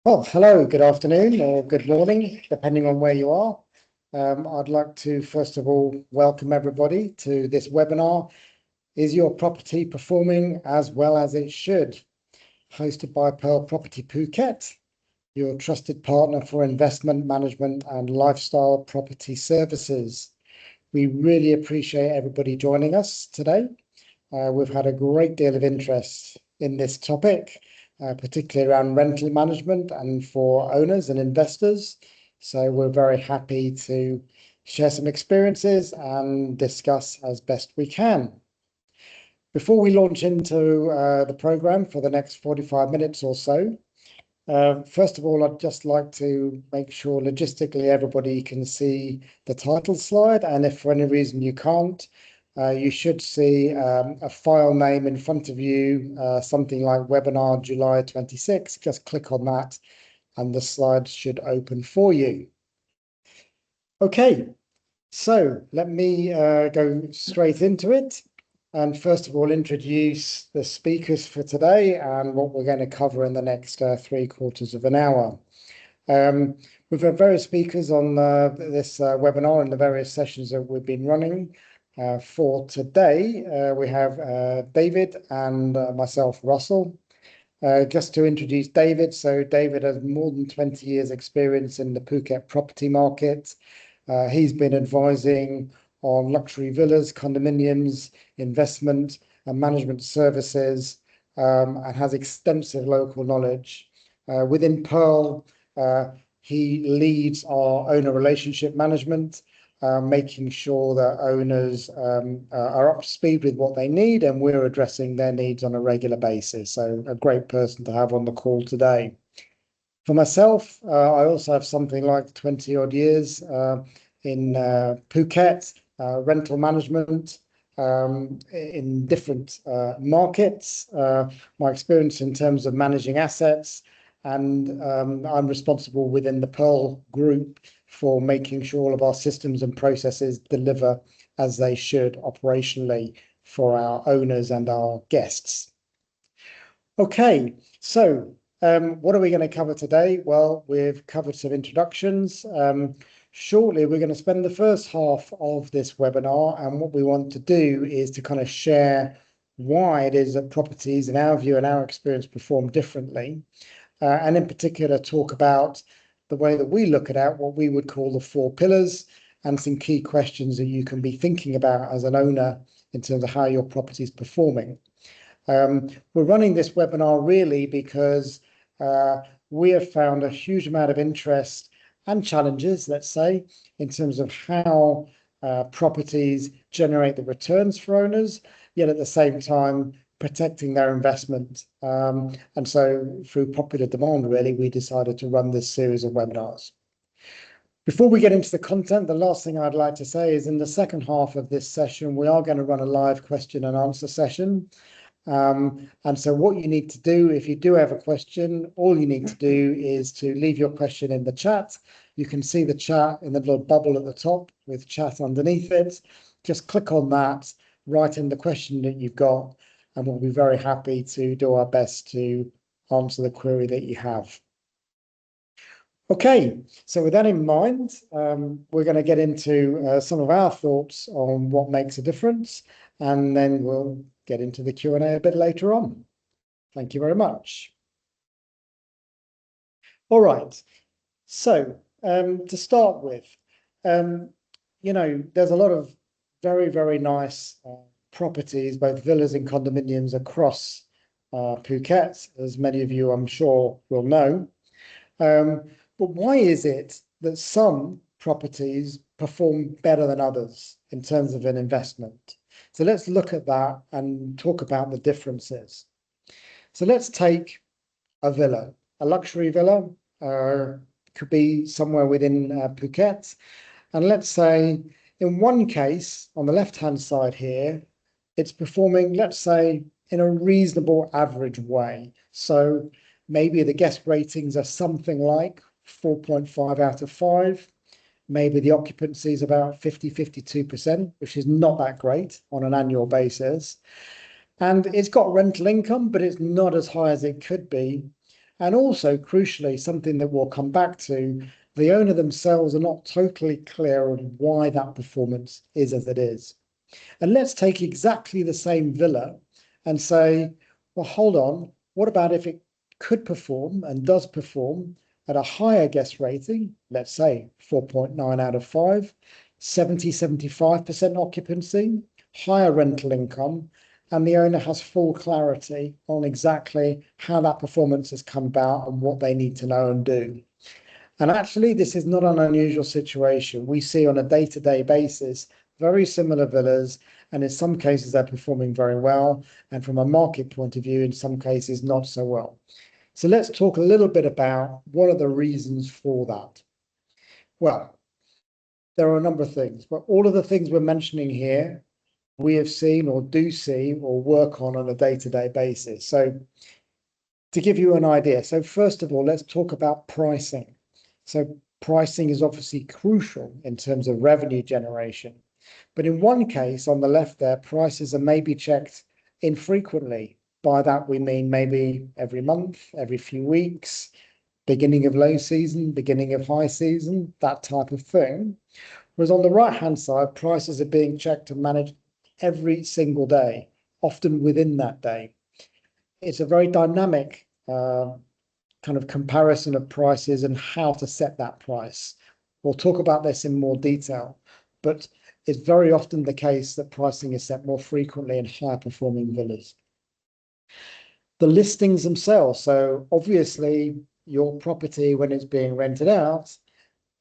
Well, hello, good afternoon or good morning, depending on where you are. I'd like to first of all welcome everybody to this webinar. Is your property performing as well as it should? Hosted by Pearl Property Phuket, your trusted partner for investment management and lifestyle property services. We really appreciate everybody joining us today. We've had a great deal of interest in this topic, particularly around rental management and for owners and investors. So we're very happy to share some experiences and discuss as best we can. Before we launch into the program for the next 45 minutes or so, first of all, I'd just like to make sure logistically everybody can see the title slide. And if for any reason you can't, you should see a file name in front of you, something like webinar July 26. Just click on that and the slides should open for you. Okay, so let me go straight into it. And first of all, introduce the speakers for today and what we're going to cover in the next 3/4 of an hour. We've had various speakers on this webinar and the various sessions that we've been running. For today, we have David and myself, Russell. Just to introduce David, so David has more than 20 years experience in the Phuket property market. He's been advising on luxury villas, condominiums, investment and management services, and has extensive local knowledge. Within Pearl, he leads our owner relationship management, making sure that owners are up to speed with what they need and we're addressing their needs on a regular basis. So a great person to have on the call today. For myself, I also have something like 20 odd years in Phuket, rental management in different markets. My experience in terms of managing assets, and I'm responsible within the Pearl group for making sure all of our systems and processes deliver as they should operationally for our owners and our guests. Okay, so what are we going to cover today? Well, we've covered some introductions. Shortly, we're going to spend the first half of this webinar, and what we want to do is to kind of share why it is that properties, in our view and our experience, perform differently, and in particular talk about the way that we look at what we would call the 4 pillars and some key questions that you can be thinking about as an owner in terms of how your property is performing. We're running this webinar really because we have found a huge amount of interest and challenges, let's say, in terms of how properties generate the returns for owners, yet at the same time protecting their investment. And so through popular demand, really, we decided to run this series of webinars. Before we get into the content, the last thing I'd like to say is in the second half of this session, we are going to run a live question and answer session. And so what you need to do, if you do have a question, all you need to do is to leave your question in the chat. You can see the chat in the little bubble at the top with chat underneath it. Just click on that, write in the question that you've got, and we'll be very happy to do our best to answer the query that you have. Okay, so with that in mind, we're going to get into some of our thoughts on what makes a difference, and then we'll get into the Q&A a bit later on. Thank you very much. All right, so to start with, there's a lot of very, very nice properties, both villas and condominiums across Phuket, as many of you I'm sure will know. But why is it that some properties perform better than others in terms of an investment? So let's look at that and talk about the differences. So let's take a villa, a luxury villa, could be somewhere within Phuket. And let's say in one case, on the left-hand side here, it's performing, let's say, in a reasonable average way. So maybe the guest ratings are something like 4.5 out of 5. Maybe the occupancy is about 52%, which is not that great on an annual basis. And it's got rental income, but it's not as high as it could be. And also, crucially, something that we'll come back to, the owner themselves are not totally clear on why that performance is as it is. And let's take exactly the same villa and say, well, hold on, what about if it could perform and does perform at a higher guest rating, let's say 4.9 out of 5, 75% occupancy, higher rental income, and the owner has full clarity on exactly how that performance has come about and what they need to know and do. And actually, this is not an unusual situation. We see on a day-to-day basis very similar villas, and in some cases they're performing very well, and from a market point of view, in some cases not so well. So let's talk a little bit about what are the reasons for that. Well, there are a number of things, but all of the things we're mentioning here, we have seen or do see or work on a day-to-day basis. So to give you an idea, so first of all, let's talk about pricing. So pricing is obviously crucial in terms of revenue generation. But in one case on the left there, prices are maybe checked infrequently. By that, we mean maybe every month, every few weeks, beginning of low season, beginning of high season, that type of thing. Whereas on the right-hand side, prices are being checked and managed every single day, often within that day. It's a very dynamic kind of comparison of prices and how to set that price. We'll talk about this in more detail, but it's very often the case that pricing is set more frequently in higher performing villas. The listings themselves, so obviously your property when it's being rented out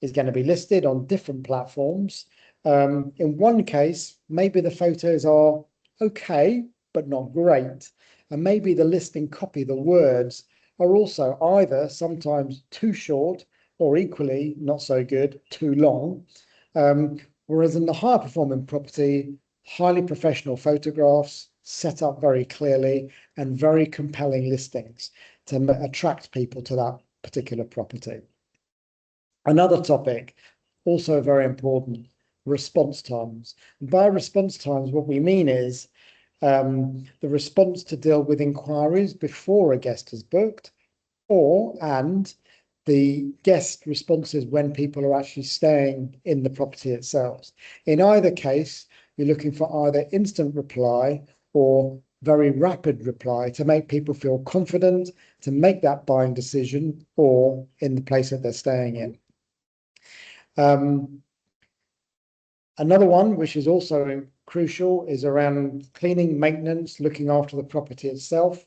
is going to be listed on different platforms. In one case, maybe the photos are okay, but not great. And maybe the listing copy, the words, are also either sometimes too short or equally not so good, too long. Whereas in the higher performing property, highly professional photographs set up very clearly and very compelling listings to attract people to that particular property. Another topic, also very important, response times. And by response times, what we mean is the response to deal with inquiries before a guest is booked, and the guest responses when people are actually staying in the property itself. In either case, you're looking for either instant reply or very rapid reply to make people feel confident to make that buying decision or in the place that they're staying in. Another one, which is also crucial, is around cleaning, maintenance, looking after the property itself.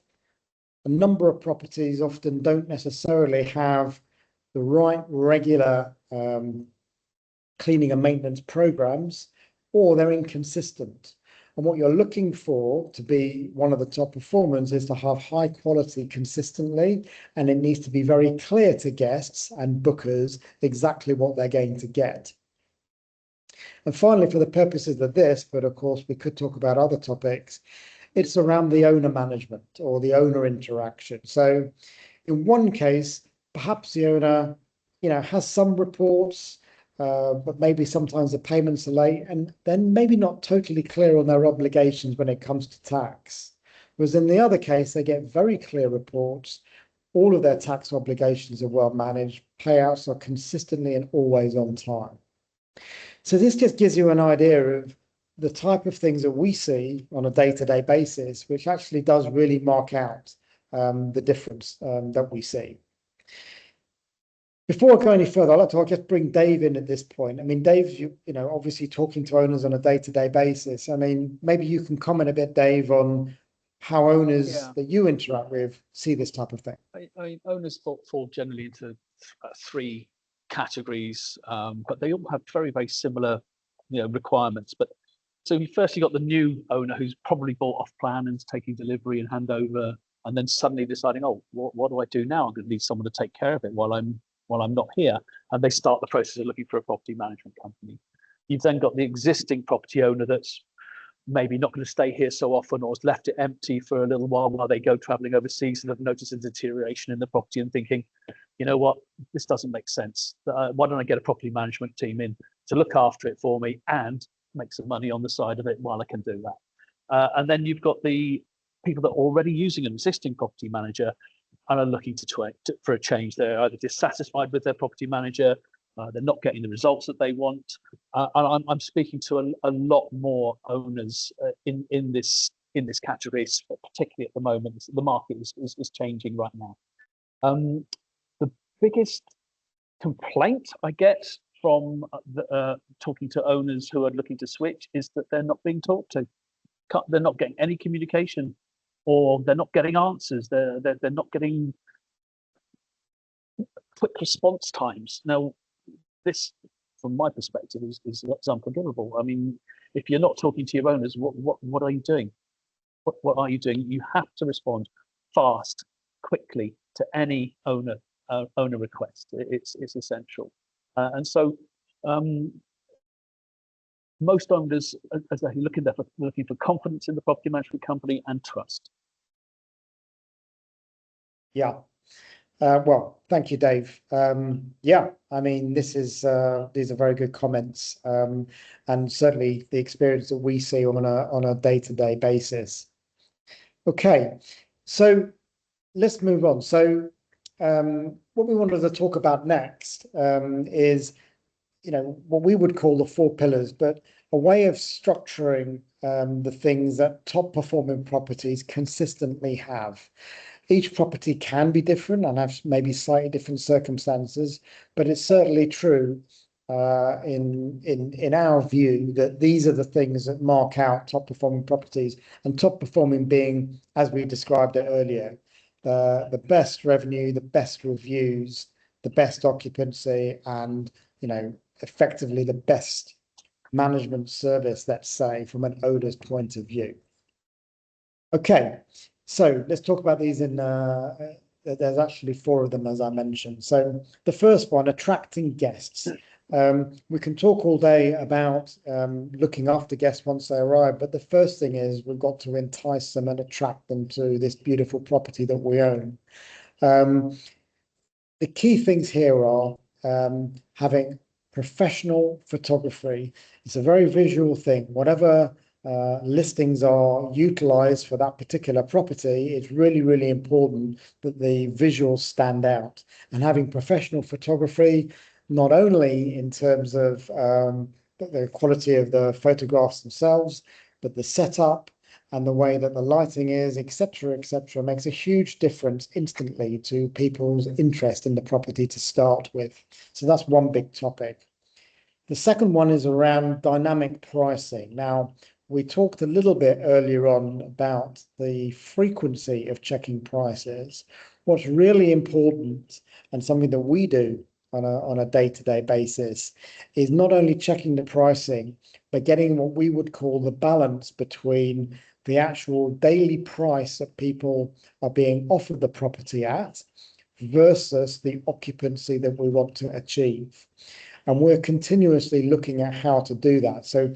A number of properties often don't necessarily have the right regular cleaning and maintenance programs, or they're inconsistent. And what you're looking for to be one of the top performers is to have high quality consistently, and it needs to be very clear to guests and bookers exactly what they're going to get. And finally, for the purposes of this, but of course we could talk about other topics, it's around the owner management or the owner interaction. So in one case, perhaps the owner, has some reports, but maybe sometimes the payments are late, and then maybe not totally clear on their obligations when it comes to tax. Whereas in the other case, they get very clear reports, all of their tax obligations are well managed, payouts are consistently and always on time. So this just gives you an idea of the type of things that we see on a day-to-day basis, which actually does really mark out the difference that we see. Before I go any further, I'll just bring Dave in at this point. I mean, Dave's, obviously talking to owners on a day-to-day basis. I mean, maybe you can comment a bit, Dave, on how owners that you interact with see this type of thing. I mean, owners fall generally into three categories, but they all have very, very similar, requirements. But so you firstly got the new owner who's probably bought off plan and is taking delivery and handover, and then suddenly deciding, oh, what do I do now? I'm going to need someone to take care of it while I'm not here, and they start the process of looking for a property management company. You've then got the existing property owner that's maybe not going to stay here so often, or has left it empty for a little while they go traveling overseas and have noticed a deterioration in the property and thinking, you know what, this doesn't make sense. Why don't I get a property management team in to look after it for me and make some money on the side of it while I can do that? And then you've got the people that are already using an existing property manager, are looking for a change. They're either dissatisfied with their property manager, they're not getting the results that they want. And I'm speaking to a lot more owners in this category, particularly at the moment. The market is changing right now. The biggest complaint I get from talking to owners who are looking to switch is that they're not being talked to. They're not getting any communication, or they're not getting answers. They're not getting quick response times. Now, this, from my perspective, is unforgivable. I mean, if you're not talking to your owners, what are you doing? What are you doing? You have to respond fast, quickly to any owner request. It's essential. And so most owners, as they're looking for confidence in the property management company and trust. Yeah. Well, thank you, Dave. Yeah, I mean, these are very good comments, and certainly the experience that we see on a day-to-day basis. Okay, so let's move on. So what we wanted to talk about next is, what we would call the 4 pillars, but a way of structuring the things that top performing properties consistently have. Each property can be different and have maybe slightly different circumstances, but it's certainly true in our view that these are the things that mark out top performing properties, and top performing being, as we described it earlier, the best revenue, the best reviews, the best occupancy, and effectively the best management service, let's say, from an owner's point of view. Okay, so let's talk about these there's actually 4 of them, as I mentioned. So the first one, attracting guests. We can talk all day about looking after guests once they arrive, but the first thing is we've got to entice them and attract them to this beautiful property that we own. The key things here are having professional photography. It's a very visual thing. Whatever listings are utilized for that particular property, it's really, really important that the visuals stand out. And having professional photography, not only in terms of the quality of the photographs themselves, but the setup and the way that the lighting is, etc., makes a huge difference instantly to people's interest in the property to start with. So that's one big topic. The second one is around dynamic pricing. Now, we talked a little bit earlier on about the frequency of checking prices. What's really important, and something that we do on a day-to-day basis, is not only checking the pricing, but getting what we would call the balance between the actual daily price that people are being offered the property at versus the occupancy that we want to achieve. And we're continuously looking at how to do that. So,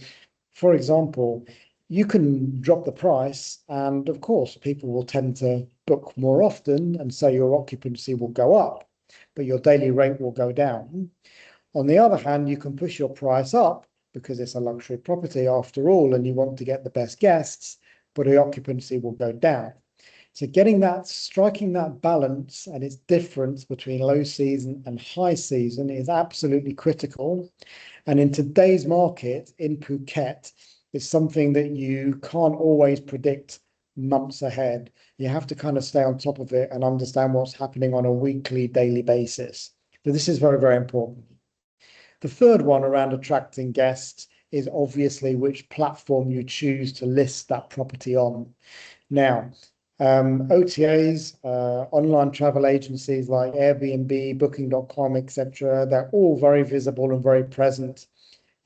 for example, you can drop the price and of course people will tend to book more often, and so your occupancy will go up, but your daily rate will go down. On the other hand, you can push your price up because it's a luxury property after all, and you want to get the best guests, but the occupancy will go down. So striking that balance and its difference between low season and high season is absolutely critical. And in today's market in Phuket, it's something that you can't always predict months ahead. You have to kind of stay on top of it and understand what's happening on a weekly, daily basis. So this is very, very important. The third one around attracting guests is obviously which platform you choose to list that property on. Now, OTAs, online travel agencies like Airbnb, Booking.com, etc., they're all very visible and very present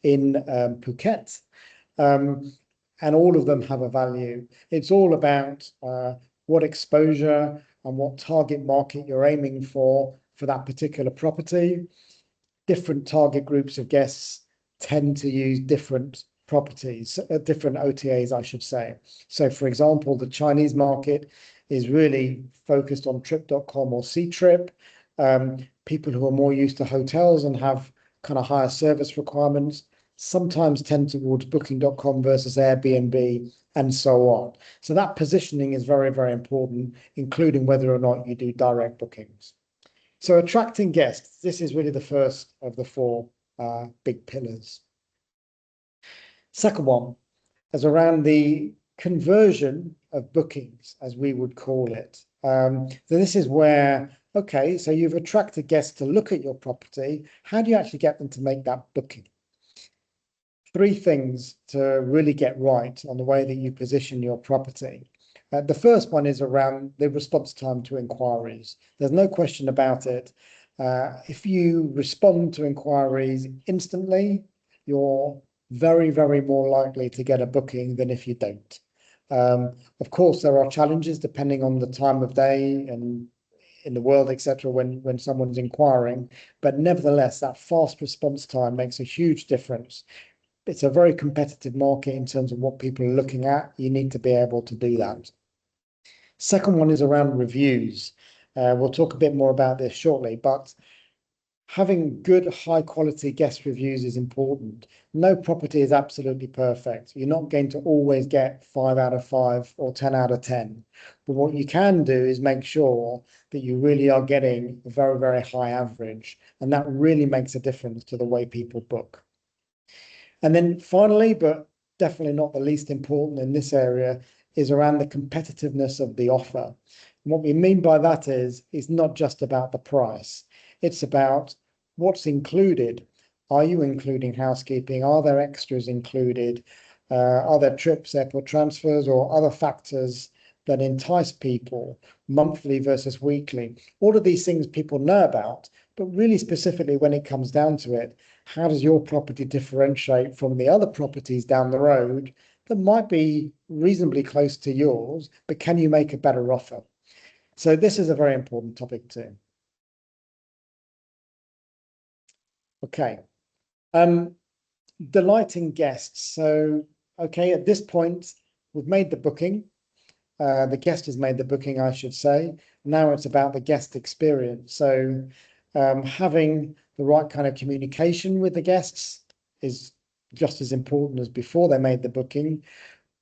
in Phuket. And all of them have a value. It's all about what exposure and what target market you're aiming for that particular property. Different target groups of guests tend to use different properties, different OTAs, I should say. So, for example, the Chinese market is really focused on Trip.com or Ctrip. People who are more used to hotels and have kind of higher service requirements sometimes tend towards booking.com versus Airbnb and so on. So that positioning is very, very important, including whether or not you do direct bookings. So attracting guests, this is really the first of the four big pillars. Second one is around the conversion of bookings, as we would call it. So this is where, okay, so you've attracted guests to look at your property. How do you actually get them to make that booking? Three things to really get right on the way that you position your property. The first one is around the response time to inquiries. There's no question about it. If you respond to inquiries instantly, you're very, very more likely to get a booking than if you don't. Of course, there are challenges depending on the time of day and in the world, etc., when someone's inquiring, but nevertheless, that fast response time makes a huge difference. It's a very competitive market in terms of what people are looking at. You need to be able to do that. Second one is around reviews. We'll talk a bit more about this shortly, but having good, high quality guest reviews is important. No property is absolutely perfect. You're not going to always get 5 out of 5 or 10 out of 10. But what you can do is make sure that you really are getting a very, very high average. And that really makes a difference to the way people book. And then finally, but definitely not the least important in this area, is around the competitiveness of the offer. And what we mean by that is not just about the price. It's about what's included. Are you including housekeeping? Are there extras included? Are there trips, airport transfers, or other factors that entice people, monthly versus weekly? All of these things people know about, but really specifically when it comes down to it, how does your property differentiate from the other properties down the road that might be reasonably close to yours, but can you make a better offer? So this is a very important topic too. Okay. Delighting guests. So, okay, at this point, we've made the booking. The guest has made the booking, I should say. Now it's about the guest experience. So having the right kind of communication with the guests is just as important as before they made the booking.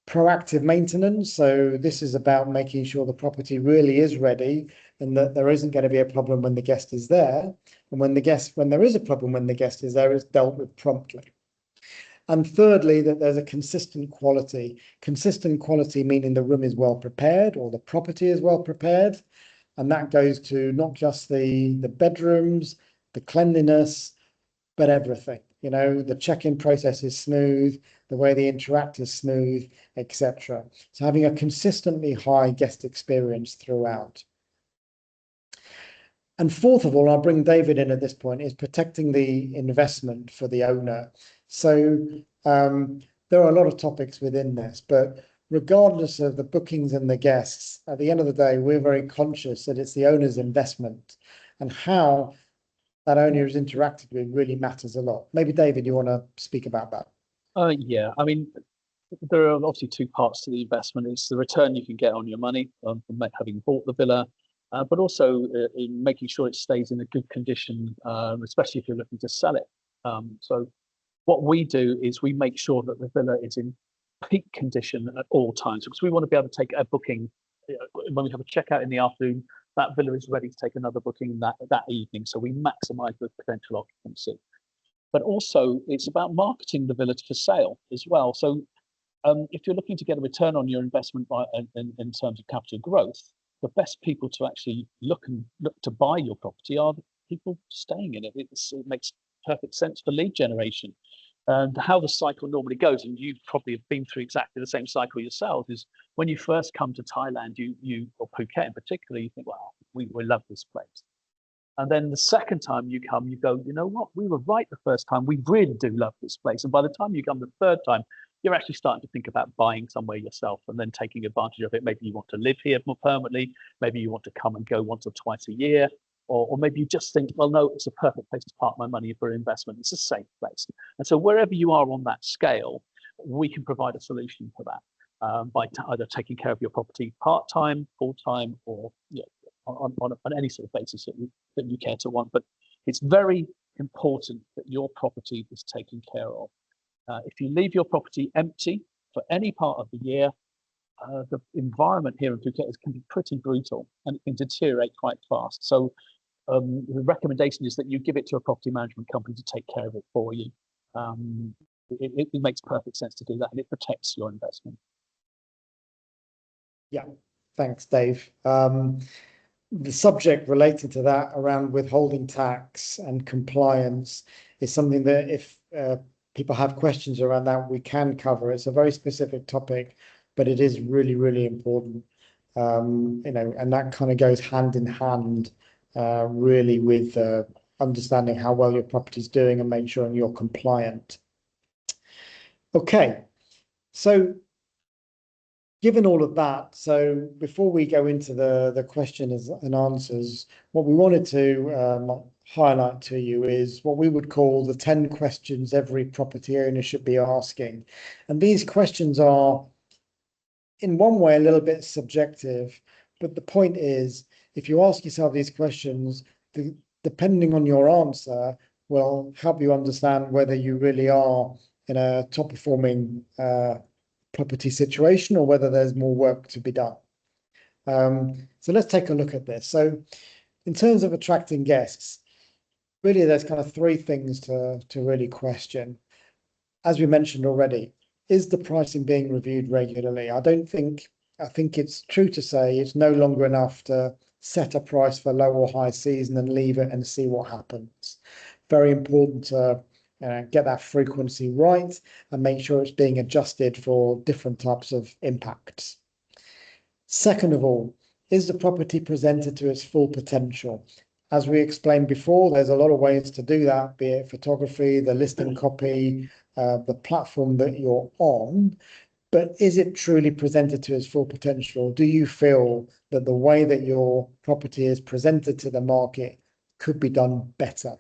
Proactive maintenance. So this is about making sure the property really is ready and that there isn't going to be a problem when the guest is there. And when there is a problem when the guest is there, it's dealt with promptly. And thirdly, that there's a consistent quality. Consistent quality meaning the room is well prepared or the property is well prepared. And that goes to not just the bedrooms, the cleanliness, but everything. You know, the check-in process is smooth, the way they interact is smooth, etc. So having a consistently high guest experience throughout. And fourth of all, I'll bring David in at this point, is protecting the investment for the owner. So there are a lot of topics within this, but regardless of the bookings and the guests, at the end of the day, we're very conscious that it's the owner's investment and how that owner is interacted with really matters a lot. Maybe David, you want to speak about that? Yeah, I mean, there are obviously two parts to the investment. It's the return you can get on your money from having bought the villa, but also in making sure it stays in a good condition, especially if you're looking to sell it. So what we do is we make sure that the villa is in peak condition at all times, because we want to be able to take a booking when we have a checkout in the afternoon. That villa is ready to take another booking that evening, so we maximise the potential occupancy. But also, it's about marketing the villa for sale as well. So if you're looking to get a return on your investment in terms of capital growth, the best people to actually look to buy your property are the people staying in it. It makes perfect sense for lead generation. And how the cycle normally goes, and you probably have been through exactly the same cycle yourself, is when you first come to Thailand, you or Phuket in particular, you think, wow, we love this place. And then the second time you come, you go, you know what, we were right the first time. We really do love this place. And by the time you come the third time, you're actually starting to think about buying somewhere yourself and then taking advantage of it. Maybe you want to live here more permanently. Maybe you want to come and go once or twice a year. Or maybe you just think, well, no, it's a perfect place to park my money for investment. It's a safe place. And so wherever you are on that scale, we can provide a solution for that by either taking care of your property part-time, full-time, or on any sort of basis that you care to want. But it's very important that your property is taken care of. If you leave your property empty for any part of the year, the environment here in Phuket can be pretty brutal and it can deteriorate quite fast. So the recommendation is that you give it to a property management company to take care of it for you. It makes perfect sense to do that, and it protects your investment. Yeah, thanks, Dave. The subject related to that around withholding tax and compliance is something that if people have questions around that, we can cover. It's a very specific topic, but it is really, really important. And that kind of goes hand in hand, really, with understanding how well your property is doing and make sure you're compliant. Okay, so given all of that, so before we go into the questions and answers, what we wanted to highlight to you is what we would call the 10 questions every property owner should be asking. And these questions are, in one way, a little bit subjective, but the point is, if you ask yourself these questions, depending on your answer, will help you understand whether you really are in a top performing property situation or whether there's more work to be done. So let's take a look at this. So in terms of attracting guests, really there's kind of three things to really question. As we mentioned already, is the pricing being reviewed regularly? I think it's true to say it's no longer enough to set a price for low or high season and leave it and see what happens. Very important to get that frequency right and make sure it's being adjusted for different types of impacts. Second of all, is the property presented to its full potential? As we explained before, there's a lot of ways to do that, be it photography, the listing copy, the platform that you're on, but is it truly presented to its full potential? Do you feel that the way that your property is presented to the market could be done better?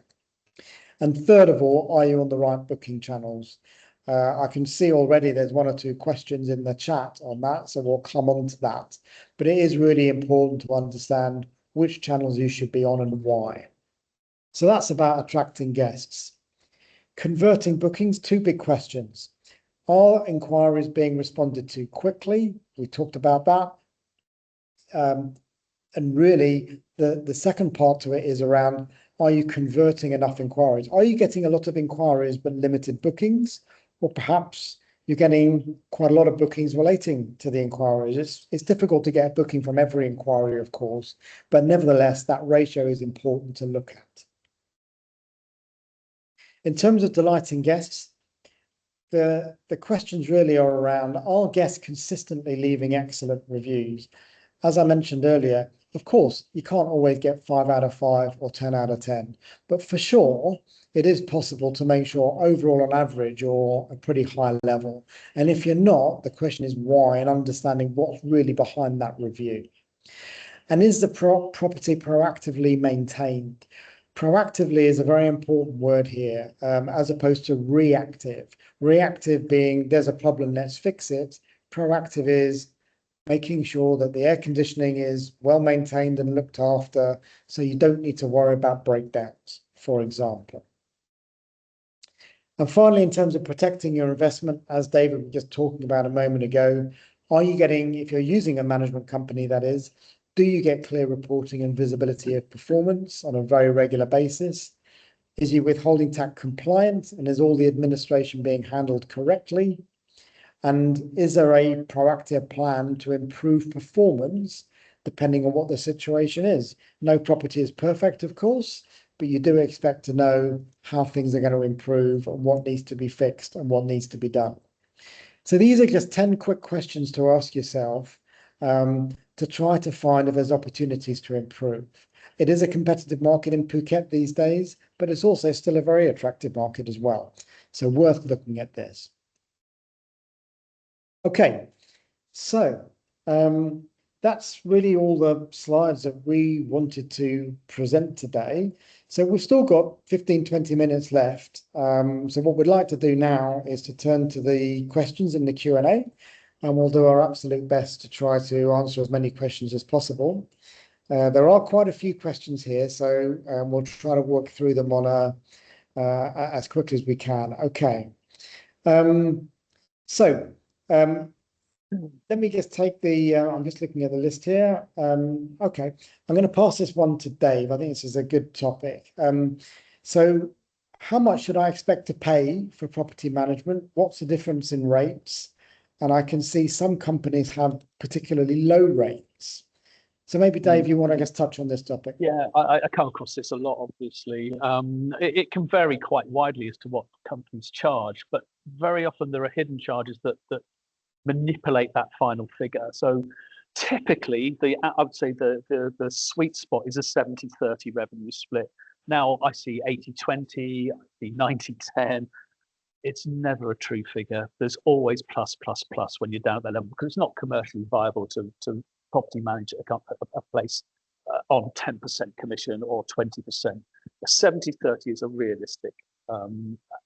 And third of all, are you on the right booking channels? I can see already there's one or two questions in the chat on that, so we'll come on to that. But it is really important to understand which channels you should be on and why. So that's about attracting guests. Converting bookings, two big questions. Are inquiries being responded to quickly? We talked about that. And really, the second part to it is around, are you converting enough inquiries? Are you getting a lot of inquiries but limited bookings? Or perhaps you're getting quite a lot of bookings relating to the inquiries. It's difficult to get a booking from every inquiry, of course, but nevertheless, that ratio is important to look at. In terms of delighting guests, the questions really are around, are guests consistently leaving excellent reviews? As I mentioned earlier, of course, you can't always get 5 out of 5 or 10 out of 10, but for sure, it is possible to make sure overall on average you're a pretty high level. And if you're not, the question is why, and understanding what's really behind that review. And is the property proactively maintained? Proactively is a very important word here, as opposed to reactive. Reactive being there's a problem, let's fix it. Proactive is making sure that the air conditioning is well maintained and looked after, so you don't need to worry about breakdowns, for example. And finally, in terms of protecting your investment, as David was just talking about a moment ago, are you getting, if you're using a management company, that is, do you get clear reporting and visibility of performance on a very regular basis? Is your withholding tax compliant, and is all the administration being handled correctly? And is there a proactive plan to improve performance depending on what the situation is? No property is perfect, of course, but you do expect to know how things are going to improve and what needs to be fixed and what needs to be done. So these are just 10 quick questions to ask yourself to try to find if there's opportunities to improve. It is a competitive market in Phuket these days, but it's also still a very attractive market as well. So worth looking at this. Okay, so that's really all the slides that we wanted to present today. So we've still got 15-20 minutes left. So what we'd like to do now is to turn to the questions in the Q&A, and we'll do our absolute best to try to answer as many questions as possible. There are quite a few questions here, so we'll try to work through them on as quickly as we can. Okay. So let me just take the, I'm just looking at the list here. Okay, I'm going to pass this one to Dave. I think this is a good topic. So how much should I expect to pay for property management? What's the difference in rates? And I can see some companies have particularly low rates. So maybe Dave, you want to just touch on this topic? Yeah, I come across this a lot, obviously. It can vary quite widely as to what companies charge, but very often there are hidden charges that manipulate that final figure. So typically, I would say the sweet spot is a 70-30 revenue split. Now I see 80-20, I see 90-10. It's never a true figure. There's always plus when you're down at that level, because it's not commercially viable to property manage a place on 10% commission or 20%. 70-30 is a realistic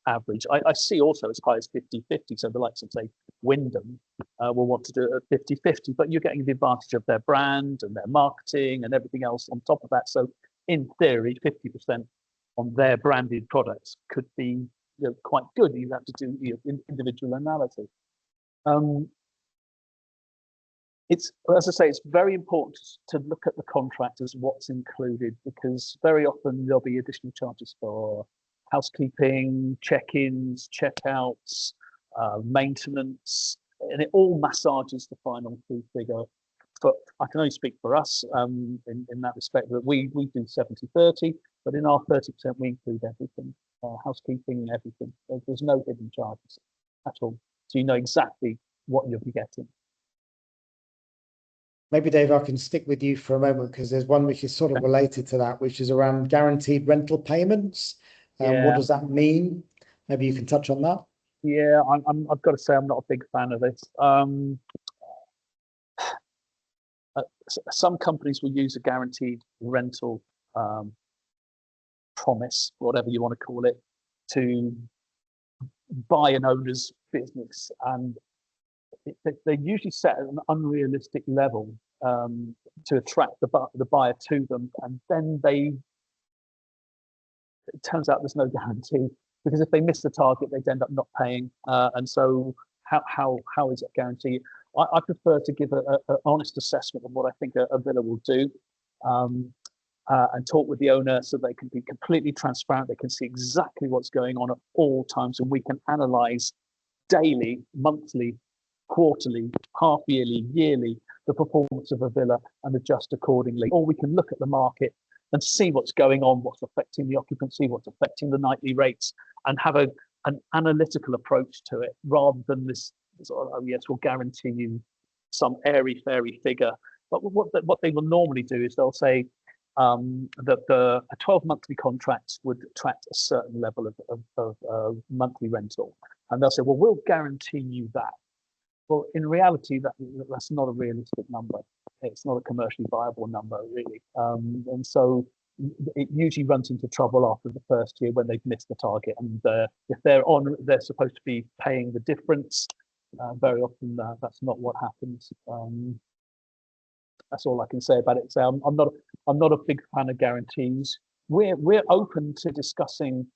average. I see also as high as 50-50. So the likes of, say, Wyndham will want to do it at 50-50, but you're getting the advantage of their brand and their marketing and everything else on top of that. So in theory, 50% on their branded products could be quite good. You have to do individual analysis. It's, as I say, it's very important to look at the contract as what's included, because very often there'll be additional charges for housekeeping, check-ins, check-outs, maintenance, and it all massages the final fee figure. But I can only speak for us in that respect, that we do 70-30, but in our 30% we include everything, housekeeping, everything. There's no hidden charges at all. So you know exactly what you'll be getting. Maybe, Dave, I can stick with you for a moment, because there's one which is sort of related to that, which is around guaranteed rental payments. What does that mean? Maybe you can touch on that. Yeah, I've got to say I'm not a big fan of this. Some companies will use a guaranteed rental promise, whatever you want to call it, to buy an owner's business, and they usually set at an unrealistic level to attract the buyer to them, and then it turns out there's no guarantee, because if they miss the target, they'd end up not paying. And so how is it guaranteed? I prefer to give an honest assessment of what I think a villa will do, and talk with the owner so they can be completely transparent. They can see exactly what's going on at all times, and we can analyze daily, monthly, quarterly, half yearly, yearly, the performance of a villa and adjust accordingly. Or we can look at the market and see what's going on, what's affecting the occupancy, what's affecting the nightly rates, and have an analytical approach to it, rather than this sort of, oh yes, we'll guarantee you some airy-fairy figure. But what they will normally do is they'll say that a 12 monthly contract would attract a certain level of monthly rental. And they'll say, well, we'll guarantee you that. Well, in reality, that's not a realistic number. It's not a commercially viable number, really. And so it usually runs into trouble after the first year when they've missed the target. And if they're supposed to be paying the difference. Very often that's not what happens. That's all I can say about it. So I'm not a big fan of guarantees. We're open to discussing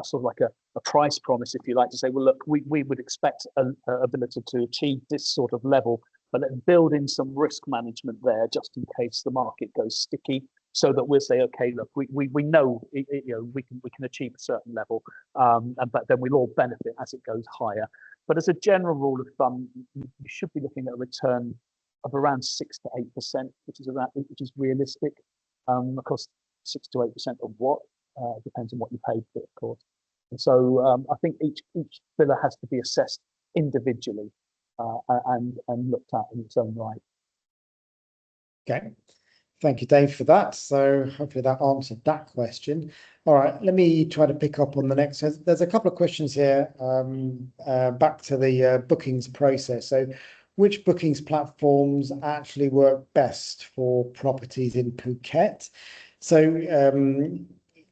sort of like a price promise, if you like, to say, well, look, we would expect an ability to achieve this sort of level, but let's build in some risk management there, just in case the market goes sticky, so that we'll say, okay, look, we know we can achieve a certain level, but then we'll all benefit as it goes higher. But as a general rule of thumb, you should be looking at a return of around 6 to 8%, which is realistic. Of course, 6 to 8% of what depends on what you paid for it, of course. And so I think each villa has to be assessed individually and looked at in its own right. Okay. Thank you, Dave, for that. So hopefully that answered that question. All right, let me try to pick up on the next. There's a couple of questions here back to the bookings process. So which bookings platforms actually work best for properties in Phuket? So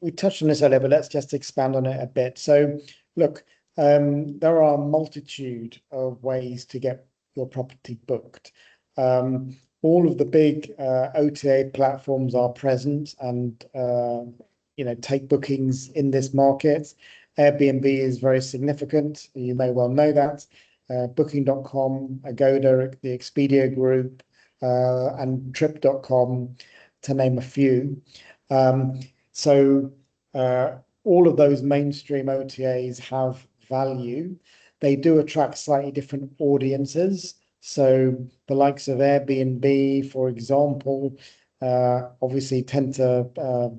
we touched on this earlier, but let's just expand on it a bit. So look, there are a multitude of ways to get your property booked. All of the big OTA platforms are present and take bookings in this market. Airbnb is very significant. You may well know that. Booking.com, Agoda, the Expedia Group, and Trip.com, to name a few. So all of those mainstream OTAs have value. They do attract slightly different audiences. So the likes of Airbnb, for example, obviously tend to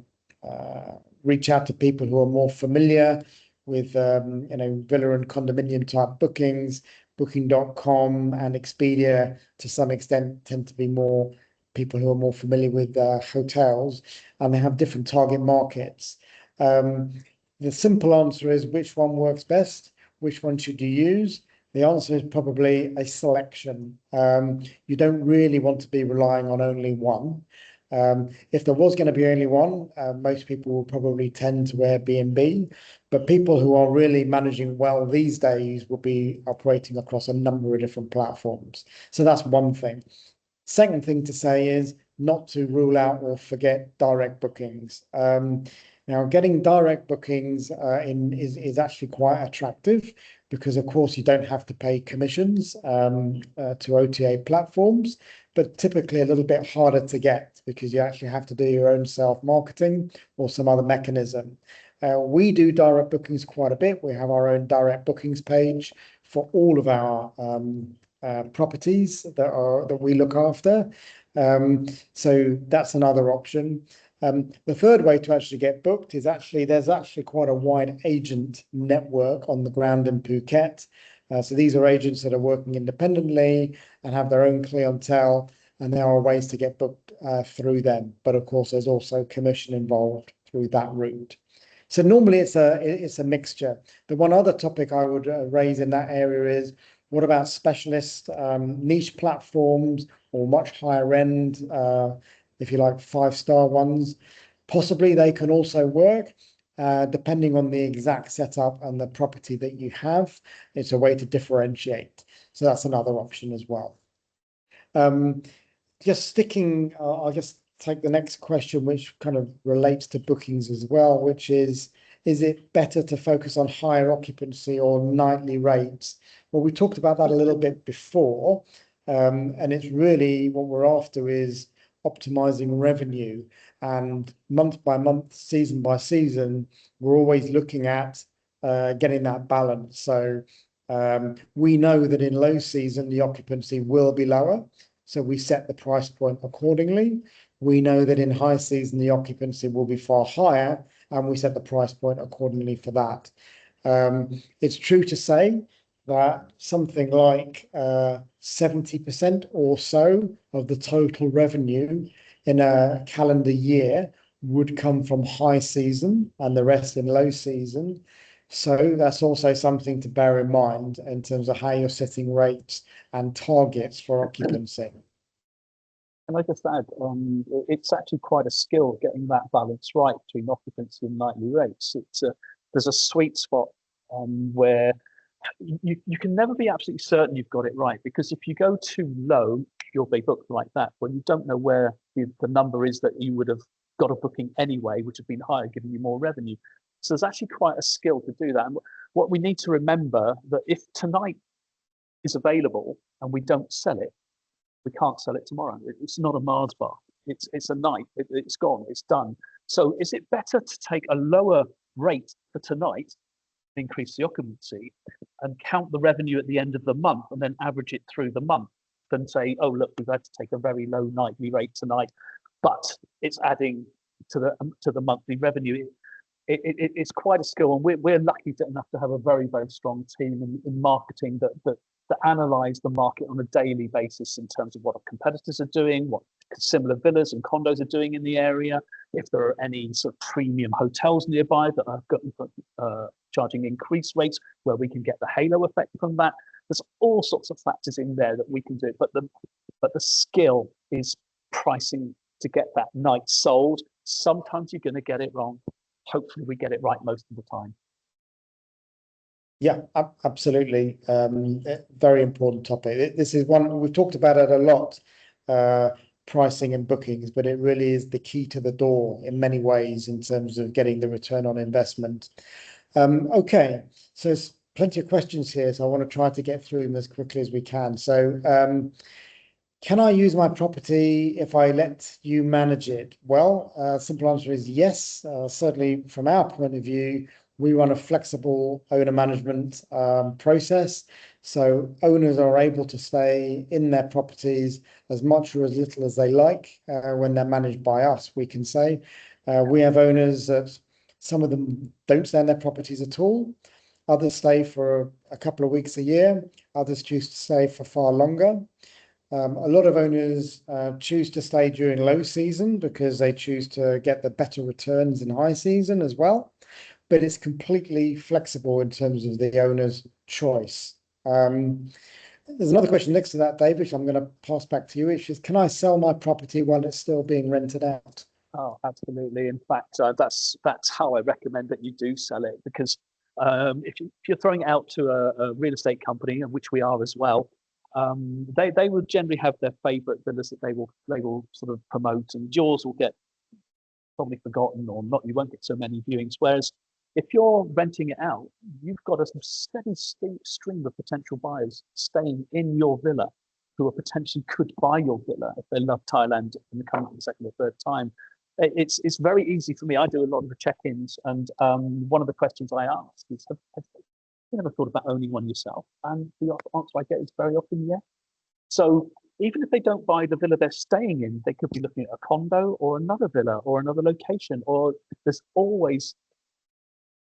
reach out to people who are more familiar with villa and condominium type bookings. Booking.com and Expedia to some extent tend to be more people who are more familiar with hotels, and they have different target markets. The simple answer is, which one works best? Which one should you use? The answer is probably a selection. You don't really want to be relying on only one. If there was going to be only one, most people will probably tend to Airbnb, but people who are really managing well these days will be operating across a number of different platforms. So that's one thing. Second thing to say is not to rule out or forget direct bookings. Now, getting direct bookings is actually quite attractive because, of course, you don't have to pay commissions to OTA platforms, but typically a little bit harder to get because you actually have to do your own self-marketing or some other mechanism. We do direct bookings quite a bit. We have our own direct bookings page for all of our properties that we look after. So that's another option. The third way to actually get booked is there's actually quite a wide agent network on the ground in Phuket. So these are agents that are working independently and have their own clientele, and there are ways to get booked through them. But of course, there's also commission involved through that route. So normally it's a mixture. The one other topic I would raise in that area is, what about specialist niche platforms or much higher end, if you like, 5-star ones? Possibly they can also work, depending on the exact setup and the property that you have. It's a way to differentiate. So that's another option as well. Just sticking, I'll just take the next question, which kind of relates to bookings as well, which is it better to focus on higher occupancy or nightly rates? Well, we talked about that a little bit before, and it's really what we're after is optimizing revenue, and month by month, season by season, we're always looking at getting that balance. So we know that in low season, the occupancy will be lower, so we set the price point accordingly. We know that in high season, the occupancy will be far higher, and we set the price point accordingly for that. It's true to say that something like 70% or so of the total revenue in a calendar year would come from high season and the rest in low season. So that's also something to bear in mind in terms of how you're setting rates and targets for occupancy. And I just add, it's actually quite a skill getting that balance right between occupancy and nightly rates. There's a sweet spot where you can never be absolutely certain you've got it right, because if you go too low, you'll be booked like that. When you don't know where the number is that you would have got a booking anyway, which have been higher, giving you more revenue. So there's actually quite a skill to do that. And what we need to remember, that if tonight is available and we don't sell it, we can't sell it tomorrow. It's not a Mars bar. It's a night. It's gone. It's done. So is it better to take a lower rate for tonight, increase the occupancy, and count the revenue at the end of the month and then average it through the month, than say, oh, look, we've had to take a very low nightly rate tonight, but it's adding to the monthly revenue? It's quite a skill, and we're lucky enough to have a very, very strong team in marketing that analyze the market on a daily basis in terms of what our competitors are doing, what similar villas and condos are doing in the area, if there are any sort of premium hotels nearby that are charging increased rates where we can get the halo effect from that. There's all sorts of factors in there that we can do, but the skill is pricing to get that night sold. Sometimes you're going to get it wrong. Hopefully we get it right most of the time. Yeah, absolutely. Very important topic. This is one we've talked about it a lot, pricing and bookings, but it really is the key to the door in many ways in terms of getting the return on investment. Okay, so there's plenty of questions here, so I want to try to get through them as quickly as we can. So, can I use my property if I let you manage it? Well, simple answer is yes. Certainly from our point of view, we run a flexible owner management process. So owners are able to stay in their properties as much or as little as they like when they're managed by us, we can say. We have owners that some of them don't stay in their properties at all. Others stay for a couple of weeks a year. Others choose to stay for far longer. A lot of owners choose to stay during low season because they choose to get the better returns in high season as well. But it's completely flexible in terms of the owner's choice. There's another question next to that, David, which I'm going to pass back to you, which is, can I sell my property while it's still being rented out? Oh, absolutely. In fact, that's how I recommend that you do sell it, because if you're throwing it out to a real estate company, which we are as well, they will generally have their favourite villas that they will sort of promote, and yours will get probably forgotten or not. You won't get so many viewings. Whereas if you're renting it out, you've got a steady stream of potential buyers staying in your villa who are potentially could buy your villa if they love Thailand and they come for the second or third time. It's very easy for me. I do a lot of the check-ins, and one of the questions I ask is, have you ever thought about owning one yourself? And the answer I get is very often yes. So even if they don't buy the villa they're staying in, they could be looking at a condo or another villa or another location. Or there's always,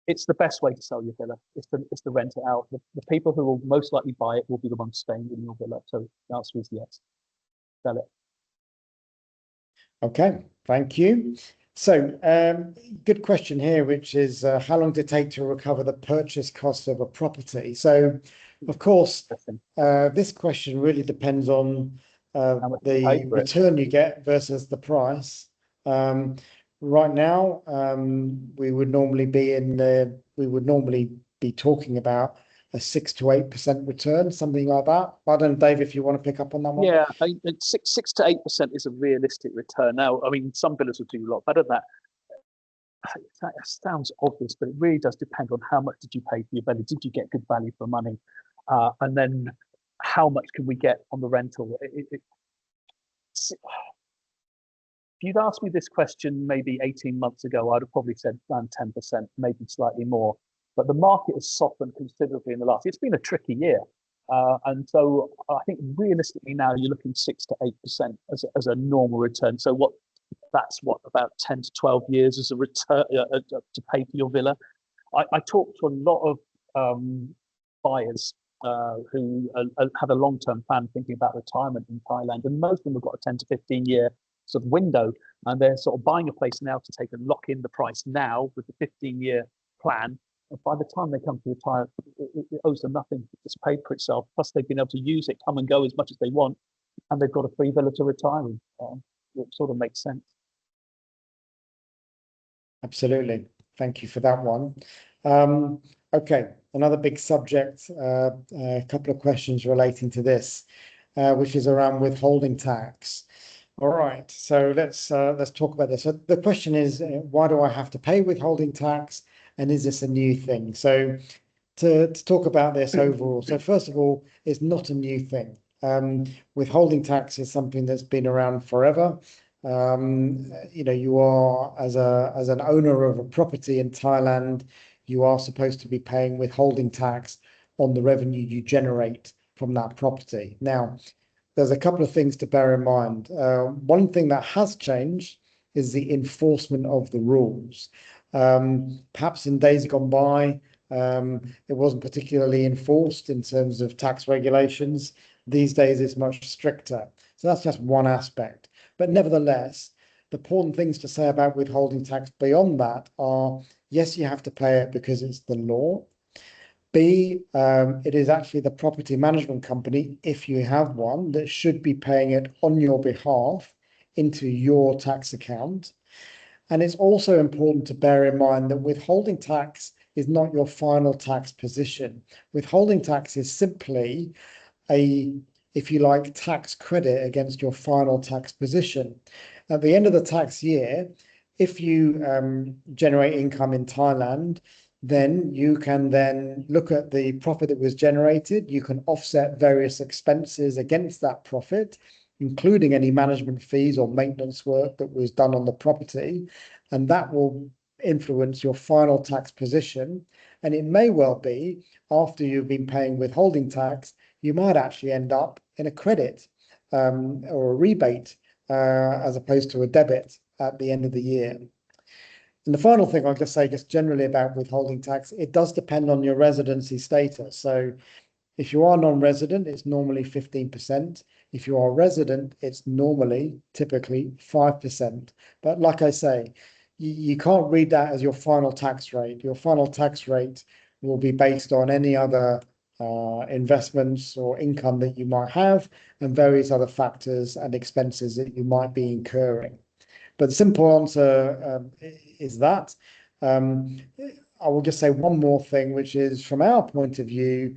it's the best way to sell your villa is to rent it out. The people who will most likely buy it will be the ones staying in your villa. So the answer is yes, sell it. Okay, thank you. So, good question here, which is how long does it take to recover the purchase cost of a property? So, of course, this question really depends on the return you get versus the price. Right now, we would normally be talking about a 6 to 8% return, something like that. I don't know, Dave, if you want to pick up on that one. Yeah, 6 to 8% is a realistic return. Now, I mean, some villas will do a lot better than that. That sounds obvious, but it really does depend on how much did you pay for your villa? Did you get good value for money? And then how much can we get on the rental? If you'd asked me this question maybe 18 months ago, I'd have probably said around 10%, maybe slightly more. But the market has softened considerably in the last. It's been a tricky year. And so I think realistically now you're looking 6 to 8% as a normal return. So that's about 10 to 12 years as a return to pay for your villa. I talk to a lot of buyers who have a long-term plan thinking about retirement in Thailand, and most of them have got a 10 to 15 year sort of window, and they're sort of buying a place now to take and lock in the price now with the 15-year plan. And by the time they come to retire, it owes them nothing. It's paid for itself. Plus, they've been able to use it, come and go as much as they want, and they've got a free villa to retire in. It sort of makes sense. Absolutely. Thank you for that one. Okay, another big subject, a couple of questions relating to this, which is around withholding tax. All right, so let's talk about this. So the question is, why do I have to pay withholding tax, and is this a new thing? So to talk about this overall, so first of all, it's not a new thing. Withholding tax is something that's been around forever. You are as an owner of a property in Thailand, you are supposed to be paying withholding tax on the revenue you generate from that property. Now, there's a couple of things to bear in mind. One thing that has changed is the enforcement of the rules. Perhaps in days gone by, it wasn't particularly enforced in terms of tax regulations. These days, it's much stricter. So that's just one aspect. But nevertheless, the important things to say about withholding tax beyond that are, yes, you have to pay it because it's the law. B, it is actually the property management company, if you have one, that should be paying it on your behalf into your tax account. And it's also important to bear in mind that withholding tax is not your final tax position. Withholding tax is simply if you like, tax credit against your final tax position. At the end of the tax year, if you generate income in Thailand, then you can then look at the profit that was generated. You can offset various expenses against that profit, including any management fees or maintenance work that was done on the property, and that will influence your final tax position. And it may well be, after you've been paying withholding tax, you might actually end up in a credit or a rebate as opposed to a debit at the end of the year. And the final thing I'll just say, just generally about withholding tax, it does depend on your residency status. So if you are non-resident, it's normally 15%. If you are resident, it's normally typically 5%. But like I say, you can't read that as your final tax rate. Your final tax rate will be based on any other investments or income that you might have and various other factors and expenses that you might be incurring. But the simple answer is that. I will just say one more thing, which is from our point of view,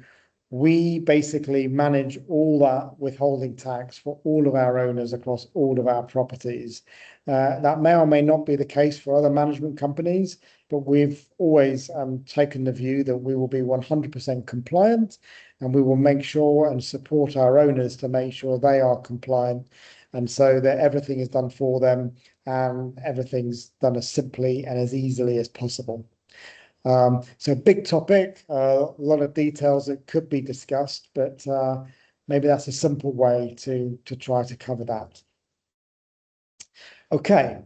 we basically manage all that withholding tax for all of our owners across all of our properties. That may or may not be the case for other management companies, but we've always taken the view that we will be 100% compliant, and we will make sure and support our owners to make sure they are compliant, and so that everything is done for them and everything's done as simply and as easily as possible. So big topic, a lot of details that could be discussed, but maybe that's a simple way to try to cover that. Okay,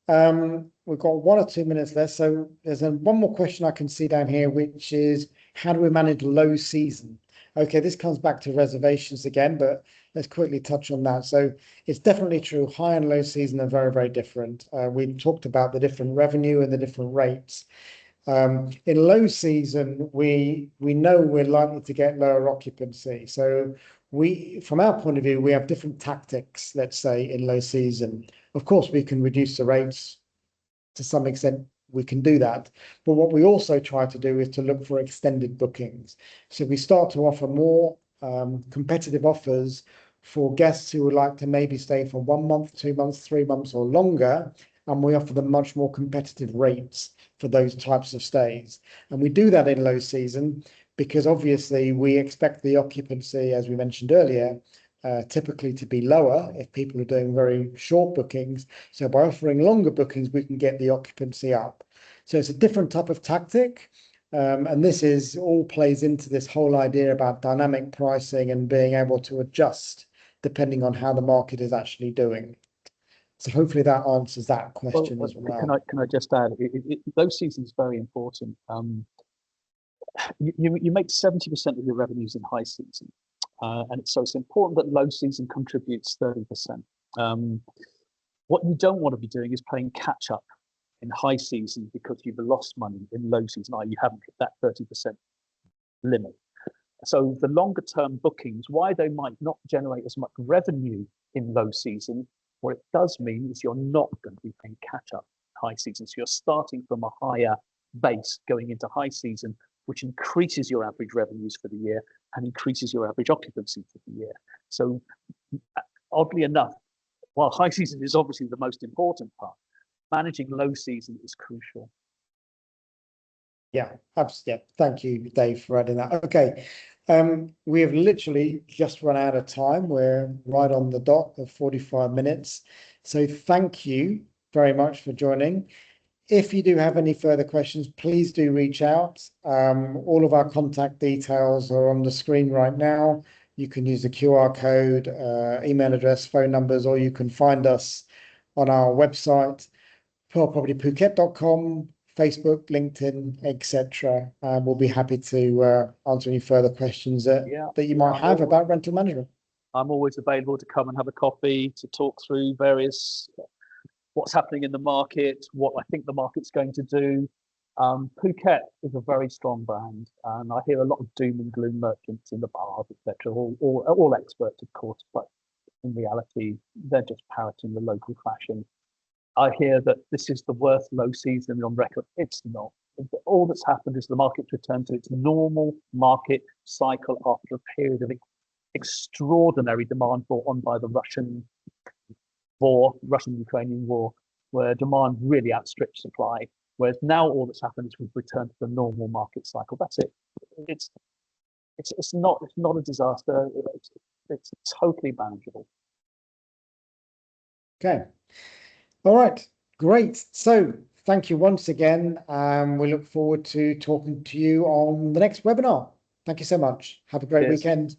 we've got 1 or 2 minutes left. So there's one more question I can see down here, which is how do we manage low season? Okay, this comes back to reservations again, but let's quickly touch on that. So it's definitely true. High and low season are very, very different. We talked about the different revenue and the different rates. In low season, we know we're likely to get lower occupancy. So from our point of view, we have different tactics, let's say, in low season. Of course, we can reduce the rates to some extent. We can do that. But what we also try to do is to look for extended bookings. So we start to offer more competitive offers for guests who would like to maybe stay for 1 month, 2 months, 3 months or longer. And we offer them much more competitive rates for those types of stays. And we do that in low season because obviously we expect the occupancy, as we mentioned earlier, typically to be lower if people are doing very short bookings. So by offering longer bookings, we can get the occupancy up. So it's a different type of tactic. And this is all plays into this whole idea about dynamic pricing and being able to adjust depending on how the market is actually doing. So hopefully that answers that question as well. Can I just add, low season is very important. You make 70% of your revenues in high season, and so it's important that low season contributes 30%. What you don't want to be doing is playing catch up in high season because you've lost money in low season, you haven't hit that 30% limit. So the longer term bookings, why they might not generate as much revenue in low season, what it does mean is you're not going to be playing catch up high season. So you're starting from a higher base going into high season, which increases your average revenues for the year and increases your average occupancy for the year. So oddly enough, while high season is obviously the most important part, managing low season is crucial. Yeah, absolutely. Yeah. Thank you, Dave, for adding that. Okay. We have literally just run out of time. We're right on the dot of 45 minutes. So thank you very much for joining. If you do have any further questions, please do reach out. All of our contact details are on the screen right now. You can use the QR code, email address, phone numbers, or you can find us on our website, pearlpropertyphuket.com, Facebook, LinkedIn, etc. We'll be happy to answer any further questions that you might have about rental management. I'm always available to come and have a coffee to talk through various what's happening in the market, what I think the market's going to do. Phuket is a very strong brand, and I hear a lot of doom and gloom merchants in the bars, etc. All experts, of course, but in reality, they're just parroting the local fashion. I hear that this is the worst low season on record. It's not. All that's happened is the market's returned to its normal market cycle after a period of extraordinary demand brought on by the Russian-Ukrainian war, where demand really outstripped supply. Whereas now all that's happened is we've returned to the normal market cycle. That's it. It's not a disaster. It's totally manageable. Okay. All right. Great. So thank you once again. We look forward to talking to you on the next webinar. Thank you so much. Have a great Cheers. weekend.